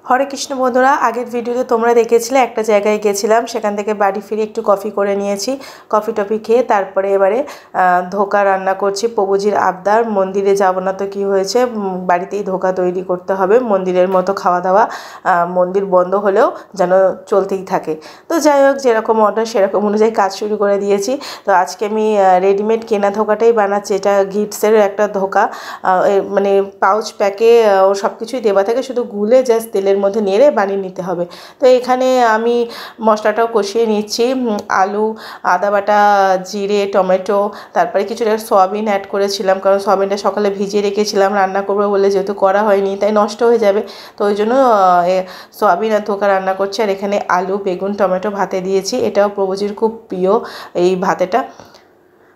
হরে কৃষ্ণ বন্ধুরা, আগের ভিডিওতে তোমরা দেখেছিলে একটা জায়গায় গেছিলাম, সেখান থেকে বাড়ি ফিরে একটু কফি করে নিয়েছি। কফি টফি খেয়ে তারপরে এবারে ধোকা রান্না করছি। প্রভুজির আবদার, মন্দিরে যাব না তো কি হয়েছে, বাড়িতেই ধোকা তৈরি করতে হবে। মন্দিরের মতো খাওয়া দাওয়া মন্দির বন্ধ হলেও যেন চলতেই থাকে। তো যাই হোক, যেরকম অর্ডার সেরকম অনুযায়ী কাজ শুরু করে দিয়েছি। তো আজকে আমি রেডিমেড কেনা ধোকাটাই বানাচ্ছি। এটা গিটসের একটা ধোকা, মানে পাউচ প্যাকে ও সব কিছুই দেওয়া থাকে, শুধু গুলে জাস্ট তেলের মধ্যে নেড়ে বানিয়ে নিতে হবে। তো এখানে আমি মশলাটাও কষিয়ে নিচ্ছি। আলু, আদা বাটা, জিরে, টমেটো, তারপরে কিছুটা সয়াবিন অ্যাড করেছিলাম, কারণ সয়াবিনটা সকালে ভিজিয়ে রেখেছিলাম, রান্না করবো বলে, যেহেতু করা হয়নি তাই নষ্ট হয়ে যাবে। তো ওই জন্য সয়াবিন আর ধোকা রান্না করছি। আর এখানে আলু, বেগুন, টমেটো ভাতে দিয়েছি। এটাও প্রভুজির খুব প্রিয় এই ভাতেটা।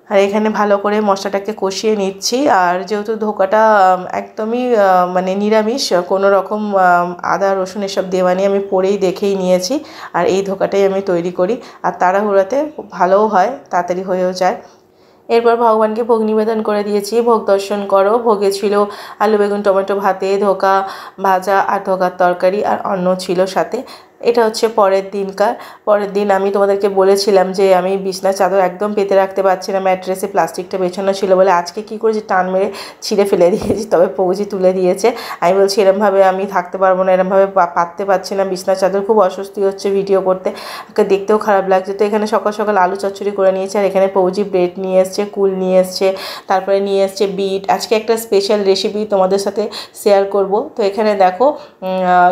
আর এখানে ভালো করে মশলাটাকে কষিয়ে নিচ্ছি। আর যেহেতু ধোকাটা একদমই মানে নিরামিষ, কোনো রকম আদা রসুন এসব দেওয়া নিয়ে আমি পরেই দেখেই নিয়েছি। আর এই ধোকাটাই আমি তৈরি করি, আর তাড়াহুড়োতে ভালোও হয়, তাড়াতাড়ি হয়েও যায়। এরপর ভগবানকে ভোগ নিবেদন করে দিয়েছি। ভোগ দর্শন করো। ভোগে ছিল আলু, বেগুন, টমেটো ভাতে, ধোকা ভাজা আর ধোকার তরকারি, আর অন্ন ছিল সাথে। এটা হচ্ছে পরের দিন আমি তোমাদেরকে বলেছিলাম যে আমি বিছনার চাদর একদম পেতে রাখতে পারছি না, ম্যাট্রেসে প্লাস্টিকটা বেছানো ছিল বলে। আজকে কী করেছি, টান মেরে ছিঁড়ে ফেলে দিয়েছি, তবে পৌঁছি তুলে দিয়েছে। আমি বলছি এরমভাবে আমি থাকতে পারবো না, এরমভাবে পাততে পারছি না বিছনার চাদর, খুব অস্বস্তি হচ্ছে ভিডিও করতে, দেখতেও খারাপ লাগছে। তো এখানে সকাল সকাল আলু চচ্চড়ি করে নিয়েছি। আর এখানে পৌঁছি ব্রেড নিয়ে এসছে, কুল নিয়ে এসছে, তারপরে নিয়ে এসছে বিট। আজকে একটা স্পেশাল রেসিপি তোমাদের সাথে শেয়ার করব। তো এখানে দেখো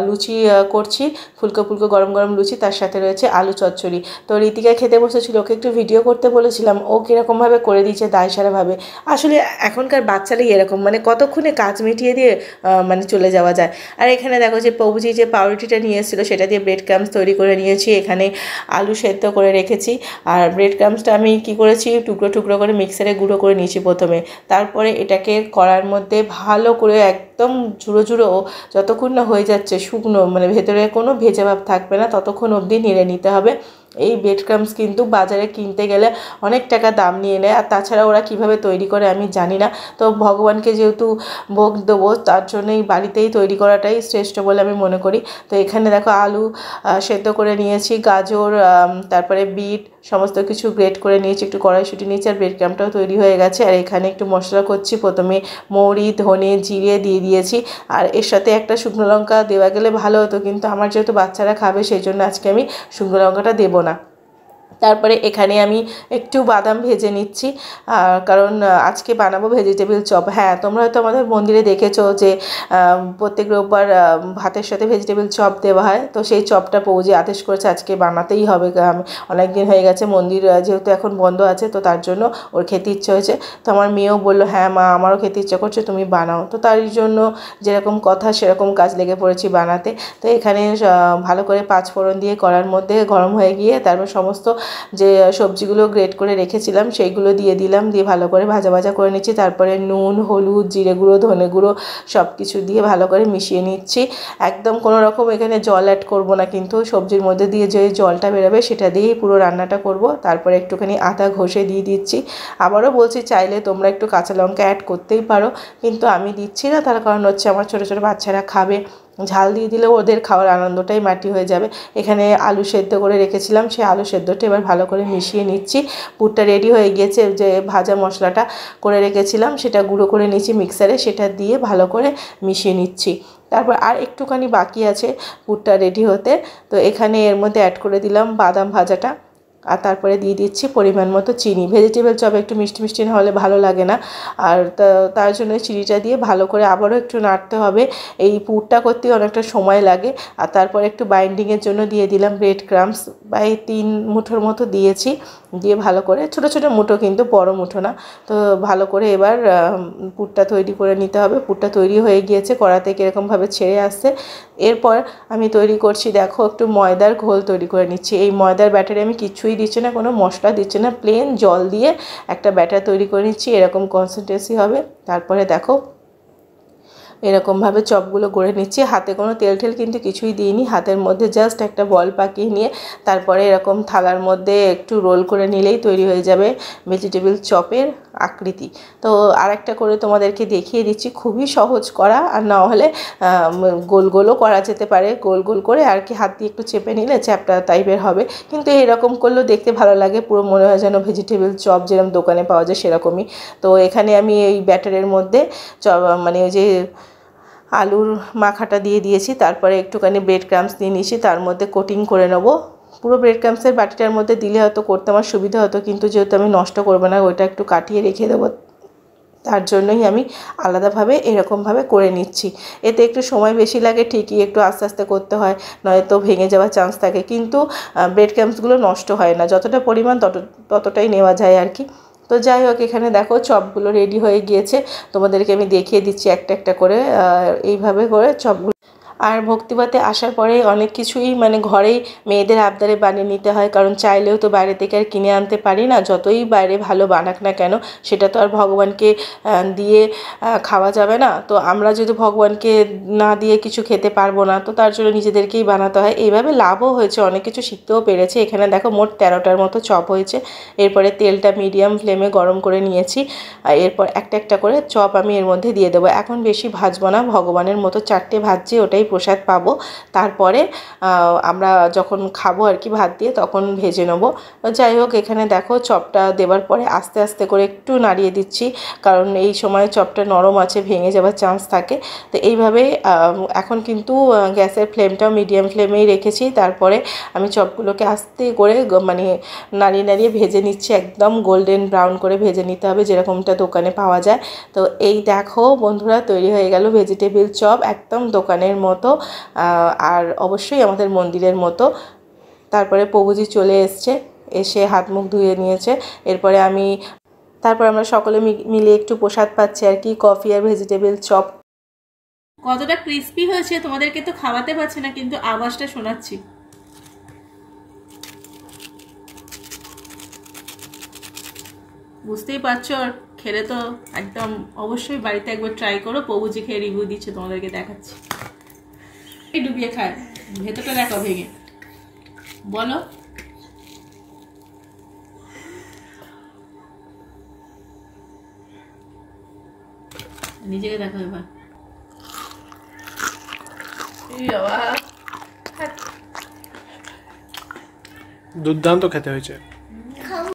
লুচি করছি, ফুলকো ফুলকো গরম গরম লুচি, তার সাথে রয়েছে আলু চচ্চড়ি। তো রীতিকা খেতে বসেছিল, ওকে একটু ভিডিও করতে বলেছিলাম, ও কীরকমভাবে করে দিয়েছে দায়সারাভাবে। আসলে এখনকার বাচ্চারাই এরকম, মানে কতক্ষণে কাজ মিটিয়ে দিয়ে মানে চলে যাওয়া যায়। আর এখানে দেখো যে প্রভুজি যে পাউরুটিটা নিয়ে এসেছিলো, সেটা দিয়ে ব্রেড ক্রাম্বস তৈরি করে নিয়েছি। এখানে আলু সেদ্ধ করে রেখেছি। আর ব্রেড ক্রাম্বসটা আমি কী করেছি, টুকরো টুকরো করে মিক্সারে গুঁড়ো করে নিয়েছি প্রথমে। তারপরে এটাকে কড়ার মধ্যে ভালো করে একদম ঝুড়ো ঝুড়ো যতক্ষণ না হয়ে যাচ্ছে শুকনো, মানে ভেতরে কোনো ভেজা ভাব থাকবে না, ততক্ষণ অবধি নেড়ে নিতে হবে। এই ব্রেড ক্রাম্বস কিন্তু বাজারে কিনতে গেলে অনেক টাকা দাম নিয়ে নেয়, আর তাছাড়া ওরা কীভাবে তৈরি করে আমি জানি না। তো ভগবানকে যেহেতু ভোগ দেবো, তার জন্যই বাড়িতেই তৈরি করাটাই শ্রেষ্ঠ বলে আমি মনে করি। তো এখানে দেখো আলু সেদ্ধ করে নিয়েছি, গাজর, তারপরে বিট সমস্ত কিছু গ্রেট করে নিয়েছি, একটু কড়াইশুঁটি নিয়েছি, আর ব্রেড ক্রাম্বটাও তৈরি হয়ে গেছে। আর এখানে একটু মশলা করছি, প্রথমে মৌরি, ধনে, জিরে দিয়ে দিয়েছি। আর এর সাথে একটা শুকনো লঙ্কা দেওয়া গেলে ভালো হতো, কিন্তু আমার যেহেতু বাচ্চারা খাবে সেই জন্য আজকে আমি শুকনো লঙ্কাটা দেবো না। তারপরে এখানে আমি একটু বাদাম ভেজে নিচ্ছি, কারণ আজকে বানাবো ভেজিটেবিল চপ। হ্যাঁ, তোমরা হয়তো আমাদের মন্দিরে দেখেছো যে প্রত্যেক রোববার ভাতের সাথে ভেজিটেবিল চপ দেওয়া হয়। তো সেই চপটা পৌঁছে আদেশ করেছে আজকে বানাতেই হবে। অনেক দিন হয়ে গেছে, মন্দির যেহেতু এখন বন্ধ আছে, তো তার জন্য ওর খেতে ইচ্ছে হয়েছে। তো আমার মেয়েও বললো হ্যাঁ মা, আমারও খেতে ইচ্ছে করছে, তুমি বানাও। তো তার জন্য যেরকম কথা সেরকম কাজ লেগে পড়েছি বানাতে। তো এখানে ভালো করে পাঁচফোড়ন দিয়ে কড়ার মধ্যে গরম হয়ে গিয়ে তারপর সমস্ত যে সবজিগুলো গ্রেট করে রেখেছিলাম সেইগুলো দিয়ে দিলাম, দিয়ে ভালো করে ভাজা ভাজা করে নিচ্ছি। তারপরে নুন, হলুদ, জিরে গুঁড়ো, ধনে গুঁড়ো সব কিছু দিয়ে ভালো করে মিশিয়ে নিচ্ছি। একদম কোনো রকম এখানে জল অ্যাড করব না, কিন্তু সবজির মধ্যে দিয়ে যে জলটা বেরোবে সেটা দিয়েই পুরো রান্নাটা করব। তারপরে একটুখানি আদা ঘষে দিয়ে দিচ্ছি। আবারও বলছি, চাইলে তোমরা একটু কাঁচা লঙ্কা অ্যাড করতেই পারো, কিন্তু আমি দিচ্ছি না, তার কারণ হচ্ছে আমার ছোটো ছোটো বাচ্চারা খাবে, ঝাল দিয়ে দিলে ওদের খাওয়ার আনন্দটাই মাটি হয়ে যাবে। এখানে আলু সেদ্ধ করে রেখেছিলাম, সেই আলু সেদ্ধটা এবার ভালো করে মিশিয়ে নিচ্ছি। পুরটা রেডি হয়ে গিয়েছে, যে ভাজা মশলাটা করে রেখেছিলাম সেটা গুঁড়ো করে নিচ্ছি মিক্সারে, সেটা দিয়ে ভালো করে মিশিয়ে নিচ্ছি। তারপর আর একটুখানি বাকি আছে পুরটা রেডি হতে। তো এখানে এর মধ্যে অ্যাড করে দিলাম বাদাম ভাজাটা, আর তারপরে দিয়ে দিচ্ছি পরিমাণ মতো চিনি। ভেজিটেবল চপ একটু মিষ্টি মিষ্টি না হলে ভালো লাগে না, আর তার জন্য চিনিটা দিয়ে ভালো করে আবারও একটু নাড়তে হবে। এই পুরটা করতে অনেকটা সময় লাগে। আর তারপরে একটু বাইন্ডিংয়ের জন্য দিয়ে দিলাম ব্রেড ক্রাম্বস, প্রায় 3 মুঠোর মতো দিয়েছি। দিয়ে ভালো করে, ছোটো ছোটো মুঠো কিন্তু বড় মুঠো না। তো ভালো করে এবার পুরটা তৈরি করে নিতে হবে। পুরটা তৈরি হয়ে গিয়েছে, কড়া থেকে এরকমভাবে ছেড়ে আসছে। এরপর আমি তৈরি করছি, দেখো একটু ময়দার ঘোল তৈরি করে নিচ্ছি। এই ময়দার ব্যাটারে আমি কিছুই দিচ্ছি না, কোনো মশলা দিচ্ছি না, প্লেন জল দিয়ে একটা ব্যাটার তৈরি করে নিচ্ছি, এরকম কনসিস্টেন্সি হবে। তারপরে দেখো এরকমভাবে চপগুলো গড়ে নিচ্ছি। হাতে কোনো তেল ঠেল কিন্তু কিছুই দিইনি, হাতের মধ্যে জাস্ট একটা বল পাকিয়ে নিয়ে তারপরে এরকম থালার মধ্যে একটু রোল করে নিলেই তৈরি হয়ে যাবে ভেজিটেবল চপের আকৃতি। তো আরেকটা করে তোমাদেরকে দেখিয়ে দিচ্ছি, খুবই সহজ করা, আর না হলে গোল গোলও করা যেতে পারে, গোল গোল করে আর কি হাত দিয়ে একটু চেপে নিলে চ্যাপটা টাইপের হবে, কিন্তু এরকম করলেও দেখতে ভালো লাগে, পুরো মনে হয় যেন ভেজিটেবল চপ যেরকম দোকানে পাওয়া যায় সেরকমই। তো এখানে আমি এই ব্যাটারের মধ্যে মানে ওই যে আলুর মাখাটা দিয়ে দিয়েছি, তারপরে একটুখানি ব্রেড ক্রাম্বস দিয়ে নিয়েছি, তার মধ্যে কোটিং করে নেব। পুরো ব্রেড ক্রাম্বসের বাটিটার মধ্যে দিলে হয়তো করতে আমার সুবিধা হতো, কিন্তু যেহেতু আমি নষ্ট করবো না, ওইটা একটু কাটিয়ে রেখে দেবো, তার জন্যই আমি আলাদাভাবে এরকমভাবে করে নিচ্ছি। এতে একটু সময় বেশি লাগে ঠিকই, একটু আস্তে আস্তে করতে হয়, নয়তো ভেঙে যাওয়ার চান্স থাকে, কিন্তু ব্রেড ক্রাম্বসগুলো নষ্ট হয় না, যতটা পরিমাণ ততটাই নেওয়া যায় আর কি। তো যাই হোক, এখানে দেখো চপগুলো রেডি হয়ে গিয়েছে, তোমাদেরকে আমি দেখিয়ে দিচ্ছি একটা একটা করে, এইভাবে করে চপগুলো। আর ভক্তিবাতে আসার পরে অনেক কিছুই মানে ঘরেই মেয়েদের আবদারে বানিয়ে নিতে হয়, কারণ চাইলেও তো বাইরে থেকে আর কিনে আনতে পারি না, যতই বাইরে ভালো বানাক না কেন সেটা তো আর ভগবানকে দিয়ে খাওয়া যাবে না। তো আমরা যদি ভগবানকে না দিয়ে কিছু খেতে পারবো না, তো তার জন্য নিজেদেরকেই বানাতে হয়। এইভাবে লাভও হয়েছে, অনেক কিছু শিখতেও পেরেছে। এখানে দেখো মোট 13টার মতো চপ হয়েছে। এরপরে তেলটা মিডিয়াম ফ্লেমে গরম করে নিয়েছি, আর এরপর একটা একটা করে চপ আমি এর মধ্যে দিয়ে দেবো। এখন বেশি ভাজবো না, ভগবানের মতো 4টে ভাজছি, ওটাই প্রসাদ পাবো। তারপরে আমরা যখন খাবো আর কি ভাত দিয়ে, তখন ভেজে নেবো। যাই হোক, এখানে দেখো চপটা দেওয়ার পরে আস্তে আস্তে করে একটু নাড়িয়ে দিচ্ছি, কারণ এই সময় চপটা নরম আছে, ভেঙে যাওয়ার চান্স থাকে। তো এইভাবে এখন কিন্তু গ্যাসের ফ্লেমটাও মিডিয়াম ফ্লেমেই রেখেছি। তারপরে আমি চপগুলোকে আস্তে করে মানে নাড়িয়ে নাড়িয়ে ভেজে নিচ্ছি, একদম গোল্ডেন ব্রাউন করে ভেজে নিতে হবে, যেরকমটা দোকানে পাওয়া যায়। তো এই দেখো বন্ধুরা, তৈরি হয়ে গেল ভেজিটেবল চপ, একদম দোকানের মতো, আর অবশ্যই আমাদের মন্দিরের মতো। তারপরে প্রভুজি চলে এসে হাত মুখ ধুয়ে নিয়েছে। তারপর আমরা সকলে মিলে একটু প্রসাদ পাচ্ছি আর কি, কফি আর ভেজিটেবল চপ। কতটা ক্রিস্পি হয়েছে তোমাদেরকে তো খাওয়াতে পারছি না, কিন্তু আওয়াজটা শোনাচ্ছি। বুঝতেই পারছো, আর খেলে তো একদম অবশ্যই বাড়িতে একবার ট্রাই করো। প্রভুজি খেয়ে রিভিউ দিচ্ছে, তোমাদেরকে দেখাচ্ছি। এই ডুবিয়ে খায়, ভেতরটা দেখো ভেঙে, বলো। নিজেকে দেখো এবার। দুর্দান্ত খেতে হয়েছে।